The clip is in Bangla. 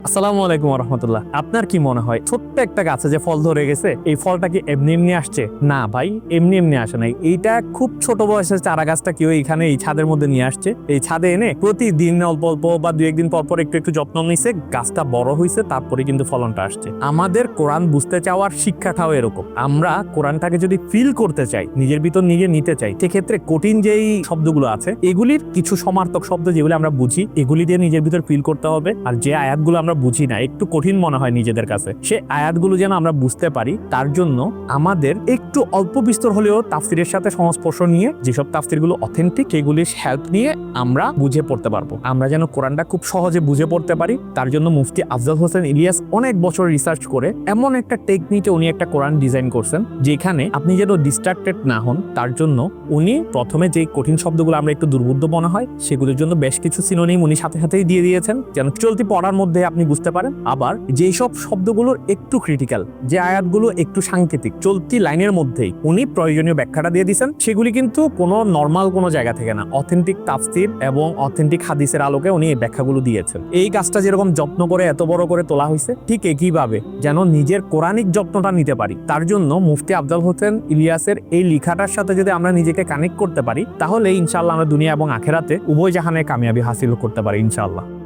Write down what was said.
আসসালামু আলাইকুম রহমতুল্লাহ। আপনার কি মনে হয় ছোট্ট একটা গাছে যে ফল ধরে গেছে এই ফলটা কি এমনি এমনি আসছে? না ভাই, এমনি এমনি আসে নাই। এইটা খুব ছোট বয়সের চারা গাছটা কেউ এখানে এই ছাদের মধ্যে নিয়ে আসছে, এই ছাদে এনে প্রতিদিন অল্প অল্প বা দু একদিন পর পর একটু একটু যত্ন নিছে, গাছটা বড় হয়েছে, তারপরে কিন্তু ফলনটা আসছে। আমাদের কোরআন বুঝতে চাওয়ার শিক্ষাটাও এরকম। আমরা কোরআনটাকে যদি ফিল করতে চাই, নিজের ভিতর নিজে নিতে চাই, সেক্ষেত্রে কঠিন যেই শব্দগুলো আছে এগুলির কিছু সমার্থক শব্দ যেগুলো আমরা বুঝি এগুলি দিয়ে নিজের ভিতর ফিল করতে হবে। আর যে আয়াতগুলো আমরা বুঝি না, একটু কঠিন মনে হয় নিজেদের কাছে, সে আয়াতগুলো যেন আমরা বুঝতে পারি, তার জন্য আমাদের একটু অল্প বিস্তর হলেও তাফসিরের সাথে সংস্পর্শ নিয়ে যেসব তাফসিরগুলো অথেন্টিক সেগুলির হেল্প নিয়ে আমরা বুঝে পড়তে পারবো। আমরা যেন কোরআনটা খুব সহজে বুঝে পড়তে পারি, তার জন্য মুফতি আফজাল হোসেন ইলিয়াস অনেক বছর রিসার্চ করে এমন একটা টেকনিকে উনি একটা কোরআন ডিজাইন করছেন যেখানে আপনি যেন ডিস্ট্রাক্টেড না হন। তার জন্য উনি প্রথমে যে কঠিন শব্দগুলো আমরা একটু দুর্বোধ্য মনে হয় সেগুলোর জন্য বেশ কিছু সিনোনিম উনি সাথে সাথেই দিয়ে দিয়েছেন, যেন চলতি পড়ার মধ্যে আপনি বুঝতে পারেন। আবার যেই সব শব্দগুলোর একটু ক্রিটিক্যাল, যে আয়াতগুলো একটু সাংকেতিক, চলতি লাইনের মধ্যেই উনি প্রয়োজনীয় ব্যাখ্যাটা দিয়ে দিয়েছেন। সেগুলি কিন্তু কোনো নর্মাল কোনো জায়গা থেকে না, অথেন্টিক তাফসির এবং অথেন্টিক হাদিসের আলোকে উনি এই ব্যাখ্যাগুলো দিয়েছেন। এই গাছটা যেরকম যত্ন করে এত বড় করে তোলা হয়েছে, ঠিক একইভাবে যেন নিজের কোরআনিক যত্নটা নিতে পারি, তার জন্য মুফতি আফজাল হোসেন ইলিয়াসের এই লেখাটার সাথে যদি আমরা নিজেকে কানেক্ট করতে পারি, তাহলে ইনশাআল্লাহ আমরা দুনিয়া এবং আখেরাতে উভয় জাহানে কামিয়াবি হাসিল করতে পারি ইনশাআল্লাহ।